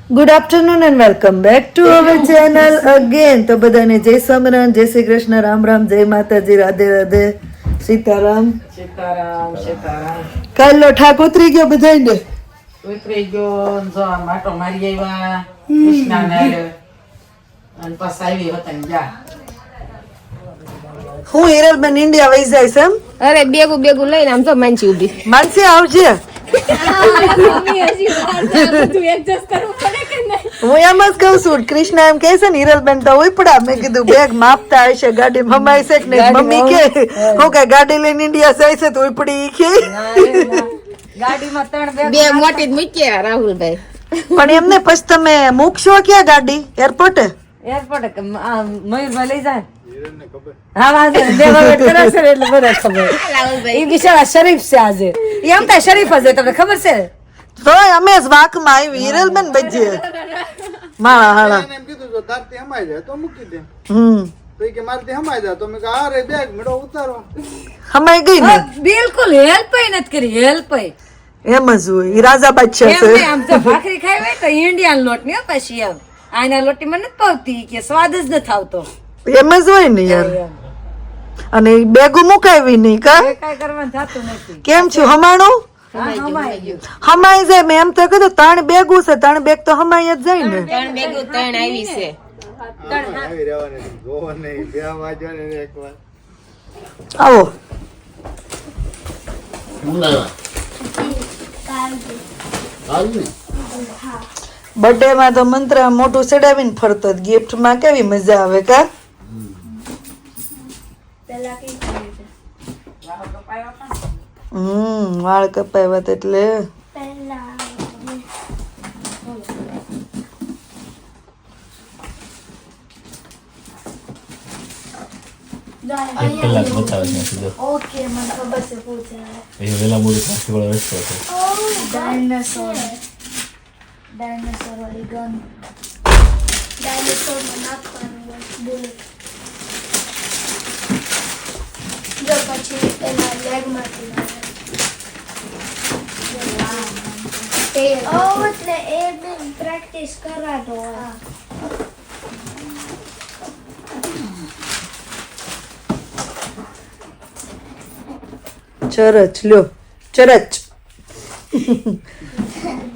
Good afternoon and welcome back to our channel again. તો બધાને જય સ્વામિનારાયણ, જય શ્રી કૃષ્ણ, રામ રામ, જય માતાજી, રાધે રાધે, સીતારામ. સીતારામ સીતારામ. કાલનો ઠાક ઉતરી ગયો બધાને? ઉતરી ગયો. જો આમ આટો મારી આવ્યા કૃષ્ણાને હારે. અને પાછા આવી હતા ને જા. હું હિરલબેન ઇન્ડિયા વહી જાય છે એમ? અરે બેગું લઈને આમ તો માનસી ઉભી. માનસી આવજે. હું એમ જ કઉ છું, કૃષ્ણ એમ કે છે ને હિરલબેન તો ઉપડા. મેં કીધું બેગ માપતા હશે, ગાડી મમાઈ છે કે નહીં. મમ્મી કે હું કઈ ગાડી લઈને ઇન્ડિયા જાય છે તો ઉપડી કે બે મોટી જ મૂક્યા રાહુલભાઈ. પણ એમને પછી તમે મૂકશો ક્યાં ગાડી? એરપોર્ટે? એરપોર્ટ મયુરભાઈ લઈ જાય. હા વાંધો નહીં. બે વખત કરે છે ને એટલે બધા ખબર. એ બિચારા શરીફ છે આજે. એ આમ થાય શરીફ જ હોય, તમને ખબર છે? તો અમે જ વાકમાં આવી હિરલબેન બજીએ માળા હાળા. એમ કીધું તો તારથી હમાઈ જાય તો મૂકી દે. તો કે મારથી હમાઈ જાય તો મેં કહ્યું આ રે બેગ મેળો ઉતારો. હમાઈ ગઈ ને? બિલકુલ હેલ્પ નથી કરી. હેલ્પ એમ જ હોય. ઈ રાજા બાદશાહ છે. આમ તો ભાખરી ખાઈ હોય તો ઇન્ડિયન લોટ ને પછી એમ આના લોટી મને નથી ભાવતી કે સ્વાદ જ નથી આવતો. એમ જ હોય ને યાર. અને ઈ બેગું મુકાવી નહીં કા? કઈ કરવાનું થતું નથી. કેમ છું હમાણું? હમાઈ જાય. મેં એમ તો કીધું 3 બેગું છે, 3 બેગ તો હમાઈ જ જાય ને. 3 બેગું 3 આવી છે. આવી રહેવાની જોવા નહીં બે વાજવાની એકવાર. આવો. બર્થડે માં તો મંત્ર મોટું ચડાવીને ફરતો. ગિફ્ટ માં કેવી મજા આવે કા? વાળ કપાવ્યા હતા એટલે એક કલાક બતાવે છે સીધો. ઓકે મને ખબર છે પૂછે એ વેલા મોડું પ્લાસ્ટિક વાળો રસ્તો હતો. ડાયનાસોર વાળી ગન ડાયનાસોર માં નાખવાનું બુલેટ જો પછી એના લેગ માંથી એટલે એ બી પ્રેક્ટિસ કરાતો ચરચ લ્યો ચરચ.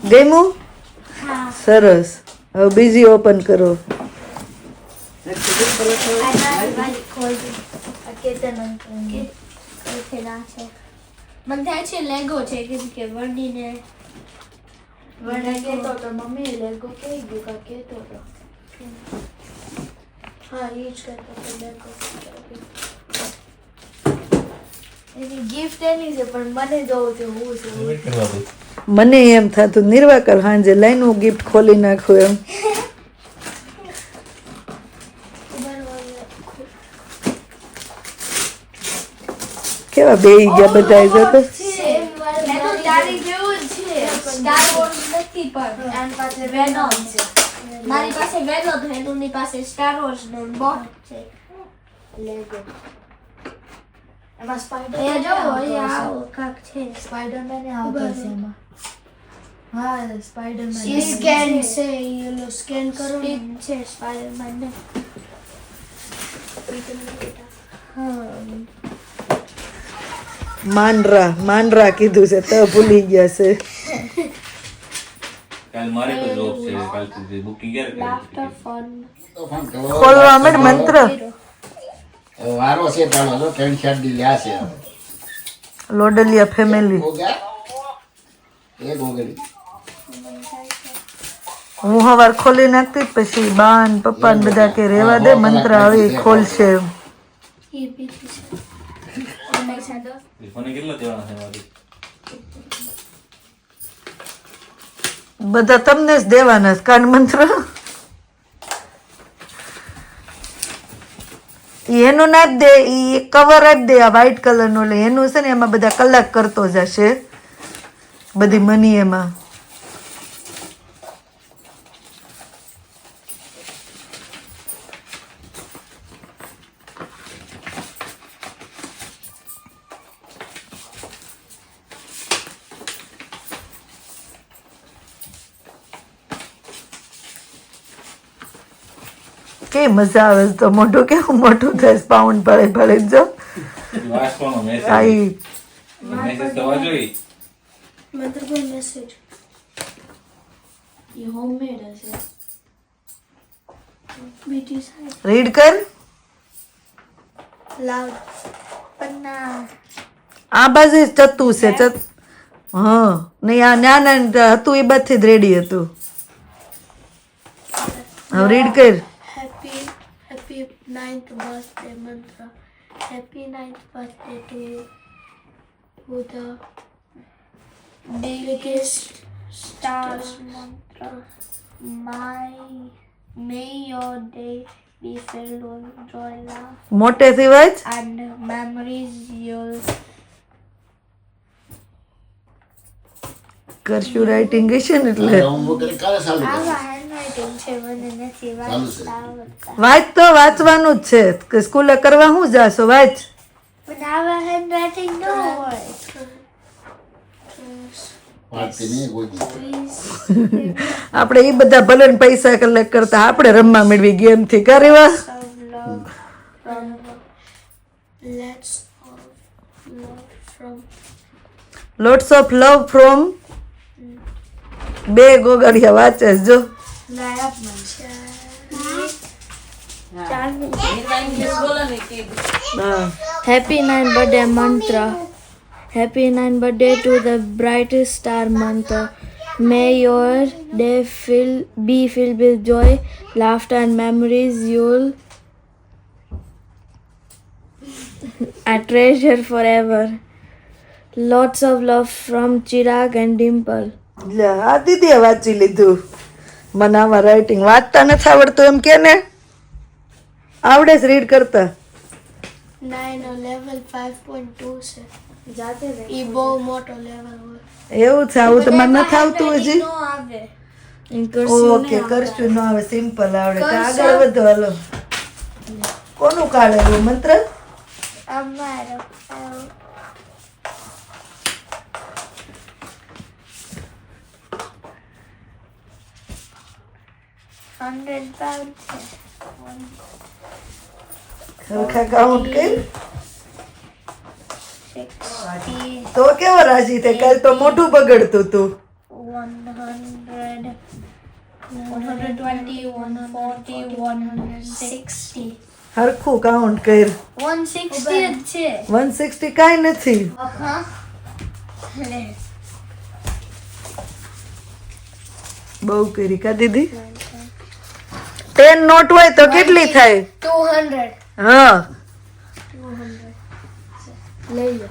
ગેમું સરસ. હવે બીજી ઓપન કરો. મને થાય છે લેગો છે કેમ કે વર્ડીને કેતો તો મમ્મી લેગો કઈ ગયું કા કેતો તો. હા એ જ કરતો તો લેગો. એની ગિફ્ટ એની છે પણ મને જોવું છે હું છે. વેઇટ કરવા દે. મને એમ થતું નિર્વાકર હાંજે લઈને હું ગિફ્ટ ખોલી નાખું એમ. કેવા બેહી ગયા બધા જતો. તારી જેવું જ છે સ્ટાર વોર્સ નથી પણ એની પાસે વેનોમ છે. મારી પાસે વેનોમ છે, એની પાસે સ્ટાર વોર્સ નો બોટ છે. લેગો એમાં સ્પાઈડર એ જો આવો કાક છે. સ્પાઈડરમેન એ આવતો છે એમાં. હા સ્પાઈડરમેન એ સ્કેન છે. એ સ્કેન કરો છે સ્પાઈડરમેન ને. હા માંડરા કીધું છે તો ભૂલી ગયા છે. કાલ મારે તો જોબ છે. કાલ તો બુકિંગ ક્યારે કરી? ખોલવા માંડ મંત્ર. વારો છે તારો જો 3-4 દી લ્યા છે. લોડલિયા ફેમિલી. એ ગોગડી હું હવાર ખોલી નાખતી જ પછી બાન પપ્પા ને બધા કે રેવા દે મંત્ર આવી ખોલશે એમ. એ બીજી છે. ફોને કેટલા દેવાના છે મારી? બધા તમને જ દેવાના છે કાન મંત્ર. એનું ના જ દે, ઈ કવર જ દે આ વ્હાઈટ કલર નું. એટલે એનું છે ને એમાં બધા કલાક કરતો જશે બધી મની એમાં. કે મજા આવે છે તો મોઢું કેવું મોટું થાય પાઉન્ડ પડે પડે જો વાંચવાનો મેસેજ આઈ મેસેજ તો વાંચો ઈ. मंत्र को मैसेज ये होममेड है बीटी साइड રીડ કર लाउड पन्ना આ બાજુ ચતું છે હા નહીં આ નાના હતું એ બધથી જ રેડી હતું હવે રીડ કર हैप्पी 9th बर्थडे मंत्र happy 9th birthday to the biggest stars mantra may your day be filled with joy, love મોટેથી વાંચ and memories you'll કરશું રાઇટિંગ હશે ને એટલે આવા handwriting છે મને નથી વાંચતા આવડતા વાંચ તો વાંચવાનું જ છે કે સ્કૂલે કરવા શું જાશો વાંચ પણ આવા handwriting ન હોય આપણે એ બધા ભલે ને પૈસા કલેક્ટ કરતા આપણે રમવા મેળવી ગેમ થી કરવા of love from lots of love from lots of love from બે ગોગડિયા વાંચે છે જો Happy 9th birthday mantra. Happy 9th birthday to the brightest star mantra. May your day be filled with joy, laughter and memories you'll treasure forever. Lots of love from Chirag and Dimple. લે આ દીદીએ વાંચી લીધું મને આમાં writing વાંચતા નથી આવડતું એમ કે ને આવડે જ રીડ કરતા 9 level 5.2 છે જાતે ઈ બહુ મોટો લેવલ હોય એવું છે આવું તમારે નથી આવતું હજી નો આવે ઓકે કરશું ન આવે સિમ્પલ આવડે તો આગળ વધો હાલો કોનું કાઢેલું મંત્ર અમારો 100 pound છે સરખા કાઉન્ટ કર 60 તો કેવો રાજી તે કાલ તો મોઢું બગડતું તું 100 120 140 160 હરખું કાઉન્ટ કર 160 જ છે 160 કાંઈ નથી બહુ કરી કા દીદી 10 નોટ હોય તો કેટલી થાય 200 હા લઈ લો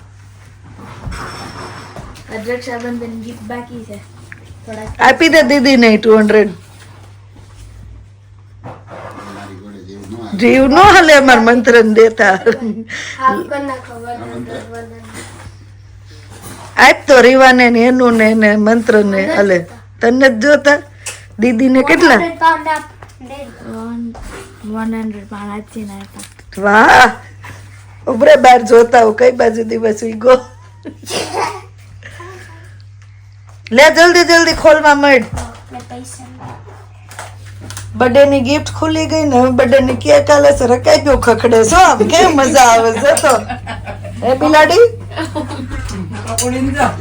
રક્ષાબંધન ગિફ્ટ બાકી છે થોડા આપી દે દીદી નહીં 200 જીવ નો હાલે અમાર મંત્ર ને દેતા હાફ કર નાખો 100 આપ તો રીવાને ને એનું ને એને મંત્ર ને હલે તને જ જોતા દીદી ને કેટલા 100 pound આપી ના વાહ ઉભરે બાર જોતા હું કઈ બાજુ દિવસ ગો લે જલ્દી જલ્દી ખોલવા મળ પૈસા બર્થડે ની ગિફ્ટ ખુલી ગઈ ને બર્થડે ની કેક આલે છે રકાઈ ગયો ખખડે છો આમ કેમ મજા આવે છે તો એ બિલાડી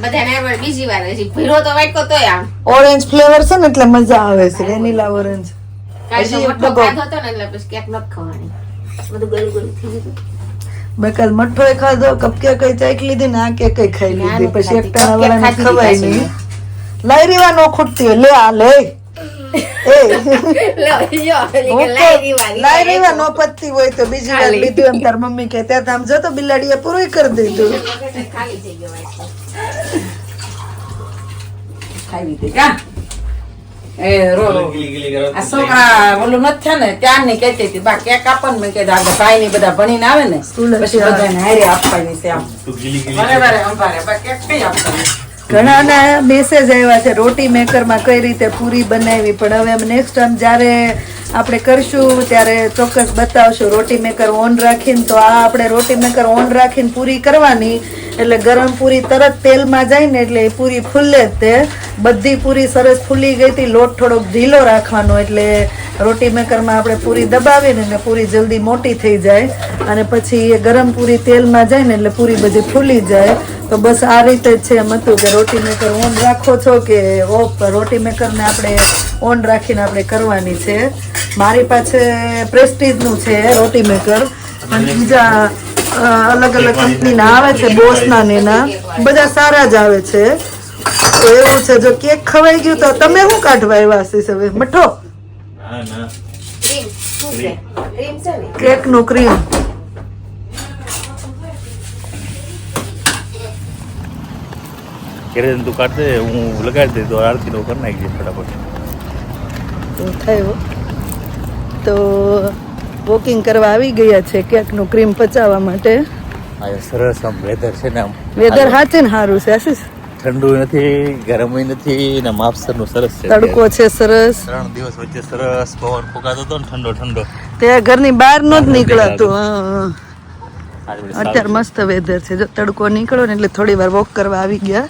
બધાને બીજી વાર હજી ભીરો તો વાટકો તોય આમ ઓરેન્જ ફ્લેવર છે ને એટલે મજા આવે છે વેનીલા ઓરેન્જ કાલ તો હજી એક મોટો ડબ્બો. ખાધો હતો ને એટલે પછી કેક નથી ખાવાની બધું ગળું ગળું થઈ ગયું મેં કાલ મઠ્ઠો ખાધો કપકેક ચાખી લીધી ને આ કેક ખાઈ લીધી પછી એક ટાણા વાળાને ખાધી ખવાય પાછી. નહીં લાઈ રીવા નો ખૂટતી હોય. લે આ લે એ લાઈ રીવા નો પતતી હોય તો બીજી વાર લીધું એમ તાર મમ્મી કે ત્યાં આમ જતો બિલાડીએ પૂરું કરી દીધું ખાલી થઈ ગયો વાટકો. ખાઈ લીધી કા એ રો રો ગીલી ગીલી કરો આ છોકરા ઓલું નથી થયા ને ત્યાં ની કહેતી હતી બા કેક આપો ને મેં કીધું આગળ ભાઈ ની બધા ભણીને આવે ને પછી બધાને હારે આપવાની છે આમ તો ગીલી ગીલી બરાબર અંબારે બા કેક કઈ આપવાની ઘણાના મેસેજ આવ્યા છે રોટી મેકરમાં કઈ રીતે પૂરી બનાવી પણ હવે નેક્સ્ટ ટાઈમ જ્યારે આપણે કરશું ત્યારે ચોક્કસ બતાવશું રોટી મેકર ઓન રાખીને તો આ આપણે રોટી મેકર ઓન રાખીને પૂરી કરવાની એટલે ગરમ પૂરી તરત તેલમાં જાય ને એટલે એ પૂરી ફૂલે જ તે બધી પૂરી સરસ ફૂલી ગઈ હતી લોટ થોડોક ઢીલો રાખવાનો એટલે રોટી મેકરમાં આપણે પૂરી દબાવીએ ને એટલે પૂરી જલ્દી મોટી થઈ જાય અને પછી એ ગરમ પૂરી તેલમાં જાય ને એટલે પૂરી બધી ફૂલી જાય. તો બસ આ રીતે જ છે. એમ હતું કે રોટી મેકર ઓન રાખો છો કે ઓફ? રોટી મેકરને આપણે ઓન રાખીને આપણે કરવાની છે. મારી પાસે પ્રેસ્ટીજનું છે રોટી મેકર અને બીજા અલગ અલગ કંપનીના આવે છે, બોસના ને એના બધા સારા જ આવે છે. તો એવું છે. જો કેક ખવાઈ ગયું તો તમે શું કાઢવા આવ્યા હશીશ હવે? મઠો ના ના ક્રીમ શું છે? ક્રીમ છે ને? કેકનું ક્રીમ. ઘરે તું કાઢ દે, હું લગાડી દઈ તો આરતી નો કરી નાખી ફટાફટ. તો થયું. તો વોકિંગ કરવા આવી ગયા છે કેકનું ક્રીમ પચાવવા માટે. આ સરસ આમ વેધર છે ને, આમ વેધર હાચે ને સારું છે આશીષ. ઠંડુ નથી, ગરમ નથી ને માપસર નું સરસ છે. તડકો છે સરસ. 3 દિવસ વચ્ચે સરસ પવન ફૂંકાતો હતો ને ઠંડો ઠંડો. તે ઘરની બહાર નો જ નીકળાતું. હા, આજે બધું અત્યારે મસ્ત વેધર છે. જો તડકો નીકળ્યો ને એટલે થોડી વાર વોક કરવા આવી ગયા.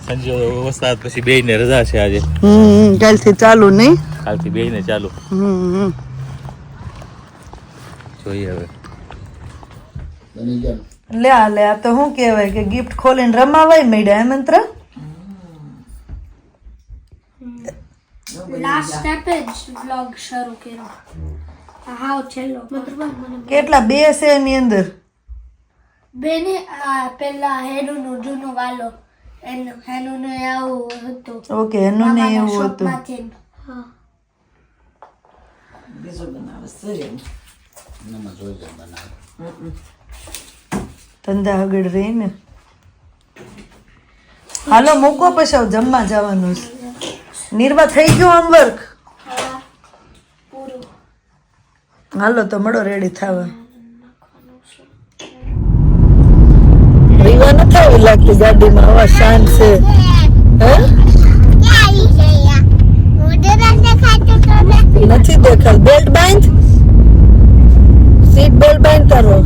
સંજે વરસાદ પછી બે ને રજા છે આજે. કાલથી ચાલુ નહીં? કાલથી બે ને ચાલુ. જોઈએ હવે. લે આ તો શું કહેવાય કે ગિફ્ટ ખોલીને રમાવાય મેડ્યા એમ મંત્ર. લાસ્ટ સ્ટેપે જ વ્લોગ શરૂ કર્યો. હાવ છેલ્લો કેટલા બે છે એની અંદર? બેને પેલા હેનુનો જૂનો વાલો હેનુનો આવું હતું. ઓકે, એનું ને એવું હતું. શોપમાંથી. હા. બીજું બનાવે છે ધંધા આગળ રહી ને. હાલો મૂકો પછી હવે જમવા જવાનું છે. નિર્વા થઈ ગયું હોમવર્ક? પૂરું. હાલો તો મળો રેડી થવા. રીવા નથી આવી લાગતી ગાડીમાં, હવા શાંત છે. હે નથી દેખાત. બેલ્ટ બાંધ, સીટ બેલ્ટ બાંધ તારો.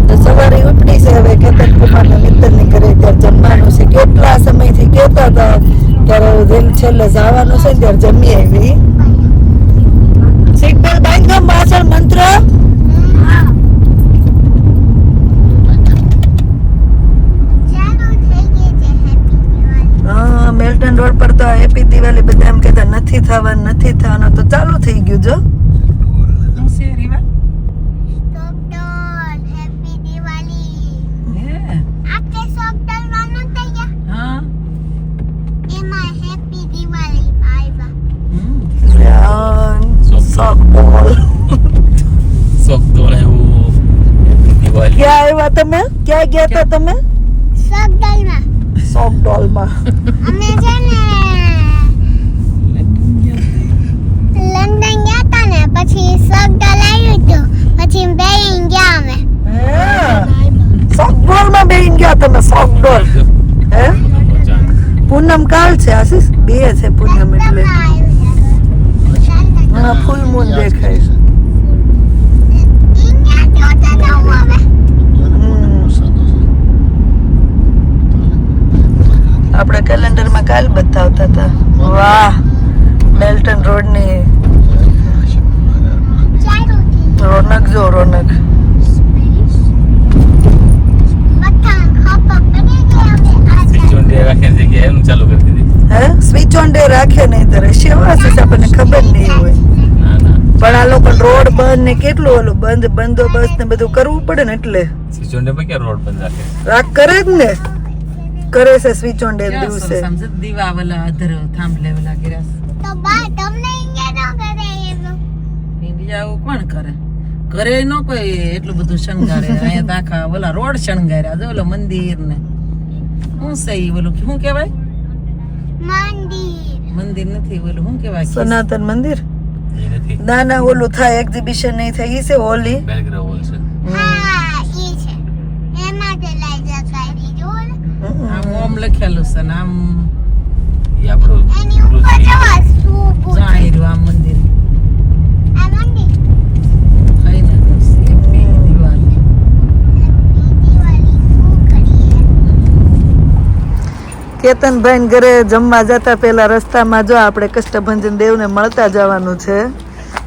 તો સવારે ઉપડી છે હવે કેતન કુમારના મિત્રની ઘરે ત્યારે જમવાનું છે. કેટલા સમયથી કહેતા હતા ત્યારે જેમ છેલ્લે જવાનું છે ત્યારે જમી આવી. સીટ બેલ્ટ બાંધ દો પાછળ મંત્ર. હા, મેલ્ટન રોડ પર તો હેપી દિવાળી બધા એમ કહેતા નથી થવાનું તો ચાલુ થઈ ગયું. જો ક્યાં આવ્યા તમે? ક્યાં ગયા હતા તમે? સોક ડોલમાં. અમે છે ને લંડન ગયા હતા ને, પછી સોકડોલ આવ્યું હતું, પછી બેહીને ગયા અમે. સોક ડોલમાં બેહીને ગયા તમે? સોક ડોલ હે? પૂનમ કાળ છે આશીષ, બે છે પૂનમ એટલે. હા, ફૂલ મૂન દેખાય છે. આપણે કેલેન્ડરમાં કાલ બતાવતા હતા. વાહ, મેલ્ટન રોડની રોનક જો રોનક. હે સ્વિચ ઓન ડે રાખે નહીં તો રશિયા આપણને ખબર નહીં હોય. પણ આ લોકો રોડ બંધ ને કેટલું ઓલું બંદોબસ્ત ને બધું કરવું પડે ને એટલે રોડ બંધ રાખે. રાખ કરે જ ને, કરે છે સ્વિચ ઓન ડે દિવસે. દીવા વાલા અધર થાંભલે વાલા કર્યા તો બા તમને ઇન્ડિયા નો કરે એમ? ઇન્ડિયા આવું કોણ કરે? ઘરે નો કોઈ એટલું બધું શણગારે. અહીંયા તો આખા ઓલા રોડ શણગાર્યા જો ઓલો મંદિર ને શું છે ઈ ઓલું શું કહેવાય? મંદિર નથી ઓલું શું કહેવાય? સનાતન મંદિર. ના ના, ઓલું થાય એક્ઝિબિશન નહીં થાય. ઈ છે હોલી. હા ઈ છે. એમાં તો લઈ જકારી જો ને. આમ ઓમ લખેલું છે ને આમ એની ઉપર જવા સૂપ જાહેર આ મંદિર આ મંદિર કઈ નથી દિવાળી દિવાળી શું કરીએ? કેતનભાઈ ને ઘરે જમવા જતા પેલા રસ્તામાં જો આપણે કષ્ટભંજન દેવને મળતા જવાનું છે,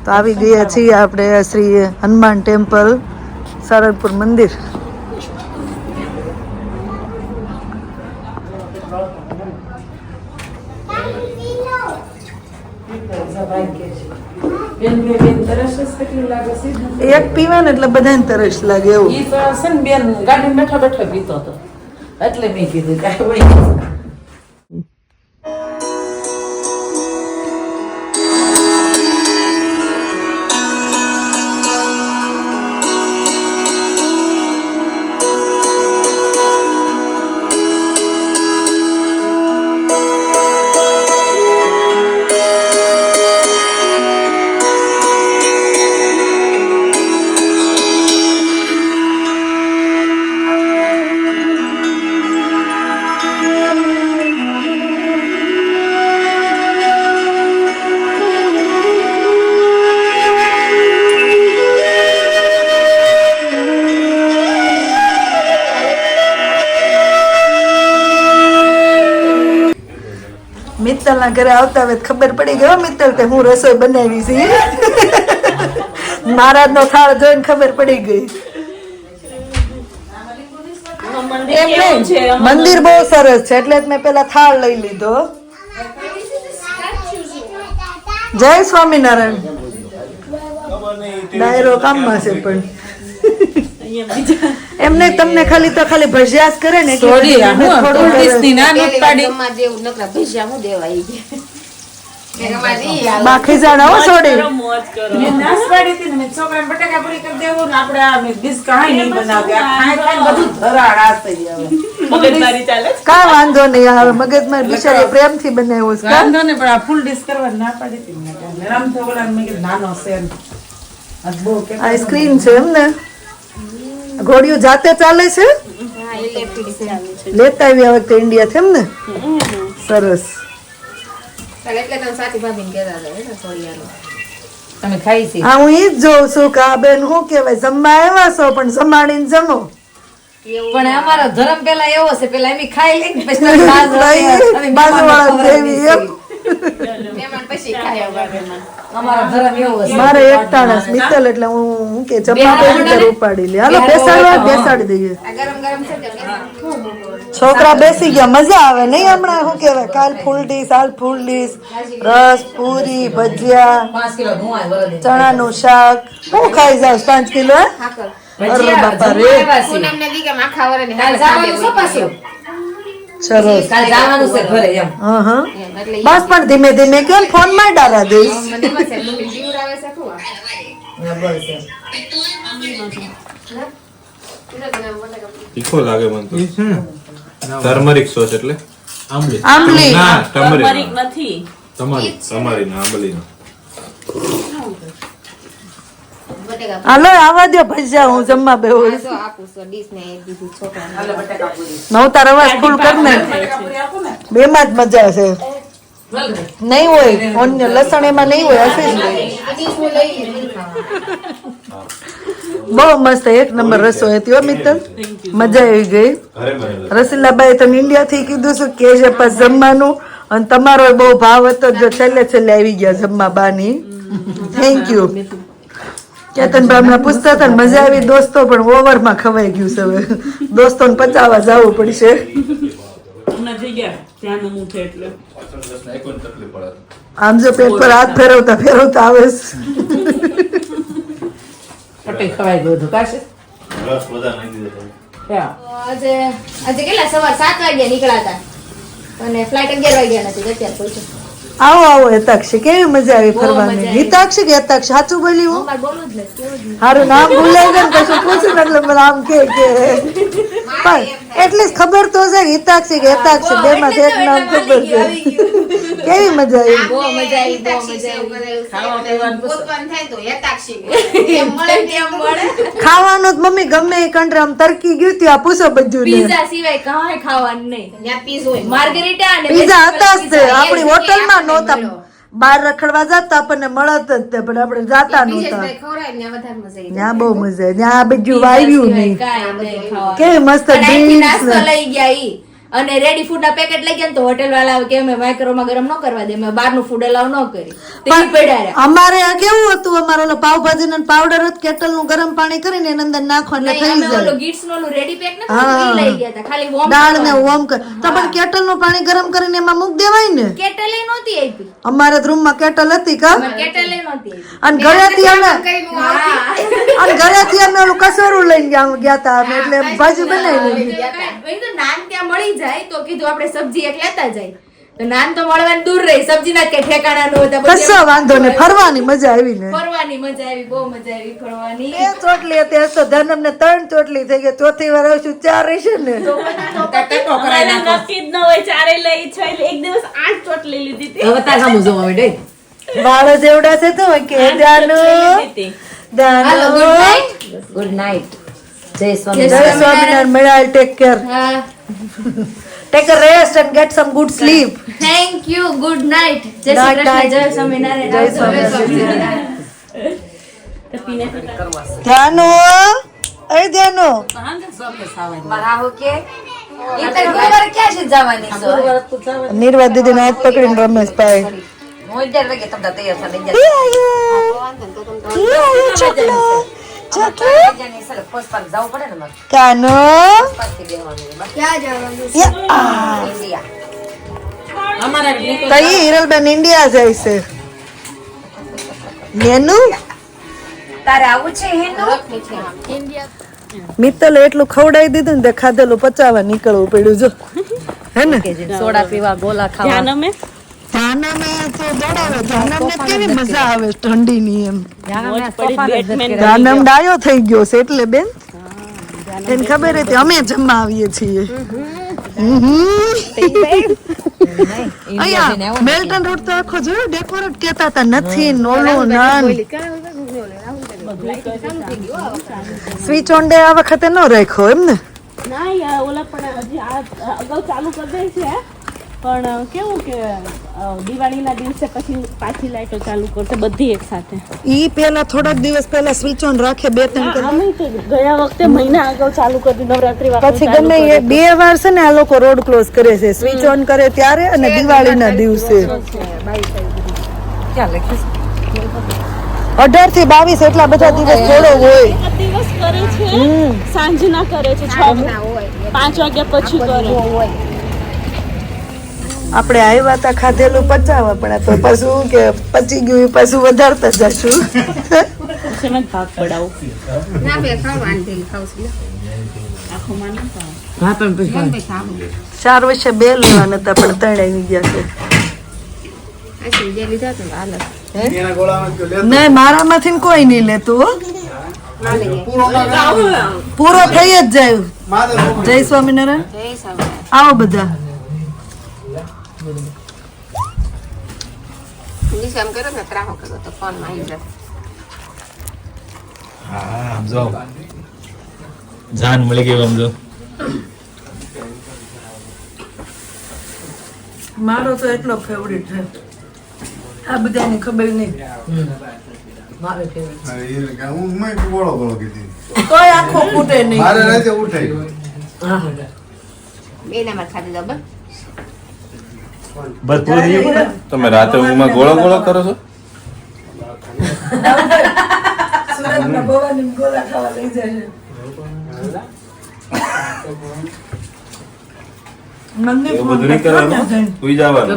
તો આવી ગયા છીએ આપણે શ્રી હનુમાન ટેમ્પલ સારંગપુર મંદિર. એક પીવા ને એટલે બધાને તરસ લાગે એવું. ઈ તો છે ને બેન ગાડીમાં બેઠો બેઠો પીતો હતો એટલે મેં કીધું કાંઈ હોય. મિત્તલ ના ઘરે આવતા હવે ખબર પડી ગયો મિત્તલ તે હું રસોઈ બનાવી છે. મહારાજ નો થાળ જોઈને ખબર પડી ગઈ. એમ નહીં, મંદિર બહુ સરસ છે એટલે જ મેં પેલા થાળ લઈ લીધો. જય સ્વામિનારાયણ. ડાયરો કામમાં છે પણ એમને તમને ખાલી તો ખાલી ભજ્યા જ કરે ને એટલે સોરી આ હું થોડું પોલીસની ના નોટ પાડી. બાકી જાણો છોડી મેં નાસ પાડી હતી ને મેં છોકરાને બટાકા પૂરી કરી દેવું ને આપણે આ મેં ડીશ કાંઈ નહીં બનાવ્યા. ખાઈ ખાઈને બધું ધરાડ થઈ આવે. મગજમારી ચાલે છે. કા વાંધો નહીં આવે મગજમાં બિચારી પ્રેમથી બનાવ્યું છે. વાંધો નહીં પણ આ ફૂલ ડીશ કરવા ના પાડી હતી મેં. રામતો બોલાને મેં કીધું નાનો છે એમ. આ બહુ કે આ સ્ક્રીન છે એમ ને. ઘોડિયું જાતે ચાલે છે, લેતા આવી આ વખતે ઇન્ડિયા થી એમ ને. સરસ. તમે ખાઈ છે હા હું ઈ જ જોઉં છું કે આ બેન શું કેવાય જમવા આવ્યા છો પણ જમાડીને જમો. પણ અમારો ધર્મ પેલા એવો છે, પેલા એમ ખાઈ લઈને પછી બાજુવાળા દેવી એમ. અમારો ધર્મ એવો છે. મારે એકટાણા છે મિત્તલ એટલે હું કે જમવા બેસી ઉપાડી લે. હાલો બેસાડવા બેસાડી દઈએ. છોકરા બેસી ગયા મજા આવે નહીં. હમણાં શું કેવાય કાલ ફૂલ ડીશ હાલ ફૂલ ડીશ, રસ પૂરી ભજીયા 5 કિલો ધુઆ વળે. ચણાનું શાક. હું ખાઈ જાઉં 5 કિલો હે? અરે બાપા રે સરસ. કાલ જવાનું છે ઘરે એમ. હા હા બસ પણ ધીમે ધીમે કેમ ફોન માં ડાલા દઈશ. તીખો લાગે મને તો. ટર્મરિક સોસ એટલે આંબલી ના ટર્મરિક નથી. તમારી ના આંબલી ના. હાલો આવા દો ભજીયા હું જમવા બેહું. નવતા રવાજ ફૂલ કર ને બે માં જ મજા છે. નહીં હોય અન્ય લસણ એમાં નહીં હોય હશે જ નહીં. બહુ મસ્ત એક નંબર રસોઈ હતી હો મિત્તલ. મજા આવી ગઈ. રસીલાબાઈ તમે ઇન્ડિયા થી કીધું શું કે છે પાસ જમવાનું અને તમારો બહુ ભાવ હતો જો છેલ્લે છેલ્લે આવી ગયા જમવા બાની. Thank you. કેતનભાઈ હમણાં પૂછતા હતા ને મજા આવી દોસ્તો પણ ઓવર માં ખવાઈ ગયું છે. હવે દોસ્તોને પચાવવા જવું પડશે. આમ જો પેટ પર હાથ ફેરવતા ફેરવતા આવે છે. પટેલ ખવાઈ ગયું હતું કાશે. રસ વધારે નાખી દીધો. આજે કેટલા સવાર 7 વાગ્યા નીકળ્યા હતા અને ફ્લાઇટ 11 વાગ્યા નથી અત્યારે પહોંચ્યો. આવો આવો હિતાક્ષી કેવી મજા આવી ફરવાની. હિતાક્ષી કે હિતાક્ષી સાચું બોલી હું મારે બોલવું જ નથી કેવું જ નહીં. હારું નામ ભૂલાઈ ગયું ને કશું પૂછ્યું ને એટલે મને આમ કે પણ એટલી ખબર તો છે કે હિતાક્ષી કે હિતાક્ષી બે માંથી એક નામ ખબર છે. કેવી મજા આવી. બહુ મજા આવી બહુ મજા આવી. ખાવા પીવાનું પૂછો. ખાવાનું જ મમ્મી ગમે એ કંટ્રી આમ તરકી ગયું હતું આ પૂછો બધું ને. પીઝા સિવાય કાંઈ ખાવાનું નહીં. માર્ગરીટા અને પીઝા હતા જ તે આપણી હોટલમાં નહોતા. બહાર રખડવા જતા આપણને મળત જ તે પણ આપણે જાતા નહોતા. ત્યાં બહુ મજા આવી. ત્યાં આ બધું વાવ્યું નહીં. કાંઈ નહીં ખાવાનું. કેવી મસ્ત અને અહીંથી drinks નાસ્તો ને. લઈ ગયા ઈ અને રેડી ફૂડ ના પેકેટ લઈ ગયા ને તો હોટેલ વાળા કે અમે માઇક્રોમાં ગરમ ન કરવા દે, અમે બહારનું ફૂડ અલાવ ન કરી. તો ઈ પડ્યા રહ્યા. અમારે આ કેવું હતું, અમારે ઓલો પાવભાજી નો પાવડર હતો, કેટલ નું ગરમ પાણી કરીને એની અંદર નાખો એટલે થઈ અમે જાય. ઓલો ગીટ્સ નો ઓલું રેડી પેક નથી ઈ લઈ ગયા હતા, ખાલી વોર્મ દાળ ને વોર્મ કર તો પણ કેટલ નું પાણી ગરમ કરીને એમાં મૂક દેવાય ને. કેટલ એ નહોતી આપી, અમારે રૂમ માં કેટલ હતી કા, કેટલ એ નહોતી આપી. અને ઘરેથી અમે ઓલું કસોરું લઈને ગયા હતા અમે, એટલે ભાજી બનાવી મેં કીધું નાન ત્યાં મળી જાય તો કીધું આપણે સબ્જી એક લેતા જાય. તો નાન તો મળવાની દૂર રહી, સબ્જી ના કઈ ઠેકાણા નહોતા. કશો વાંધો ને, ફરવાની મજા આવી ને, ફરવાની મજા આવી, બહુ મજા આવી ફરવાની. બે ચોટલી હતી તો ધનમ ને 3 ચોટલી થઈ ગઈ, ચોથી વાર આવશું 4 રહેશે ને. નક્કી જ ન હોય ચારે લઈ છે એટલે એક દિવસ 8 ચોટલી લીધી હતી. હવે તાર સામું જોવા માંડે. વાળ જેવડા છે તો કે દાનો હાલો, ગુડ નાઇટ. Good night. જય જય સ્વામિનારાયણ. સ્વામિનારાયણ. મેળા ટેક કેર, હા, take a rest and gate sum good slip. Thank you, good night. જય શ્રી કૃષ્ણ, જય સ્વામિનારાયણ. જય સ્વામિનારાયણ. ધ્યાનો એ ધ્યાનો નિર્વા દીદી ને હાથ પકડીને રમેશભાઈ કાનો કઈ હિરલબેન ઇન્ડિયા જાય છે. નેનું તારે આવું છે મિત્તલ એટલું ખવડાવી દીધું ને તે ખાધેલું પચાવવા નીકળવું પડ્યું જો, હે ને. સોડા પીવા ગોલા ખાવા જાનમે તો દોડાવે, જાનમને કેવી મજા આવે ઠંડીની એમ. જાનમ ડાયો થઈ ગયો છે એટલે બેન એને ખબર હતી અમે જમવા આવીએ છીએ. અહીંયા મેલ્ટન રોડ તો આખો જોયો ડેકોરેટ કેતા હતા, નથી નોલું નાન સ્વિચ ઓન ડે આ વખતે ન રાખ્યો એમ ને. ના યાર ઓલા પણ હજી આ અગાઉ ચાલુ કરી દે છે, પણ કેવું કે દિવાળીના દિવસે પછી પાછી લાઈટો ચાલુ કરશે બધી એક સાથે. ઈ પેલા થોડાક દિવસ પહેલા સ્વિચ ઓન રાખે 2-3 કલાક, અમે તો ગયા વખતે મહિના અગાઉ ચાલુ કરી નવરાત્રી પછી ગમે એ 2 વાર છે ને આ લોકો રોડ ક્લોઝ કરે છે, સ્વિચ ઓન કરે ત્યારે અને દિવાળીના દિવસે. 18 થી 22 એટલા બધા દિવસ થોડો હોય. દિવસ કરે છે, સાંજના કરે છે 5 વાગ્યા પછી કરે. આપણે આવ્યા તા ખાધેલું પચાવવા પણ તો પાછું કે પચી ગયું એ પાછું વધારતા જશું. તમે ભાગ પડાવો ના બે ખાવાનું થઈ ખાવશું આખો માનો હા પણ પછી 4 વર્ષે 2 લેવાના હતા પણ 3 આવી ગયા છે. આશી જે લીધા તો હાલ એના ગોળામાં તો લે નહીં મારામાંથી ને કોઈ નહીં લેતું હો. પૂરો થઈ જ જાય. જય સ્વામિનારાયણ. આવો બધા. નિશામ કરો ને ત્રાહો કરો તો ફોન માં આવી જશે. હા સમજો જાન મળી ગઈ સમજો. મારો તો એટલો ફેવરિટ છે, આ બધાને ખબર નહીં. હું મેં બોળો બોળો કીધી કોઈ આખો ફૂટે નહીં. મારે રાતે ઉઠાઈ બેનામાં ખાધી દો બસ. બસ પૂરું થઈ ગયું. તમે રાતે ઊંઘમાં ગોળો ગોળો કરો છો? સુરતમાં ભવાની ગોળા ખાવા લઈ જાય છે. મને એવું બધું નહીં કરવાનું, સુઈ જવાનું.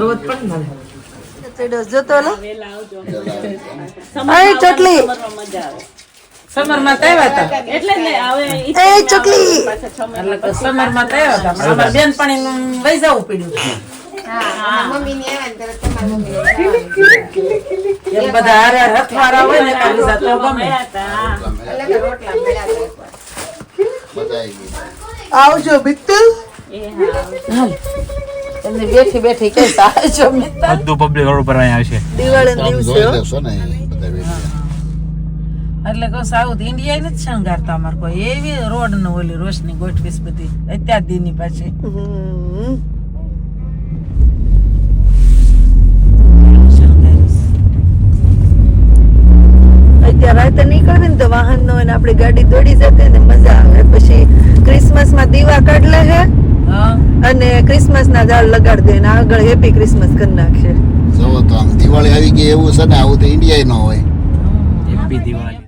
જતો લો. એ ચટલી સમર માં આવ્યા હતા એટલે જ ને હવે એ ચકલી એટલે સમર માં આવ્યા હતા પણ અમારે બેનપણી નું લઈ જવું પડ્યું. હા મમ્મી ની આવે ને ત્યારે તમારી મમ્મી એમ બધા હારે હથવારા હોય ને એના લીધે તો ગમે. એટલે રોટલા મળ્યા આવજો મિત્તલ. એમની બેઠી બેઠી કઈ સાહેબ છો મિત્ર. બધું પબ્લિક રોડ પર અહીંયા આવશે. દિવાળી દિવસે હો. એટલે કહું સાઉથ ઇન્ડિયા નથી શણગારતા અમારે કોઈ એવી રોડ ને ઓલી રોશની ગોઠવીસ બધી અત્યાર દીની પાછી. અત્યારે રાતે નીકળે ને તો વાહન નો અને આપણી ગાડી દોડી જતી ને મજા આવે. પછી ક્રિસમસ માં દીવા કાઢલે હે હા અને ક્રિસમસ ના ઝાડ લગાડી દે ને આગળ હેપી ક્રિસમસ કરી નાખશે. જો તો આમ દિવાળી આવી ગઈ એવું છે ને, આવું તો ઇન્ડિયા નો હોય. હેપી દિવાળી.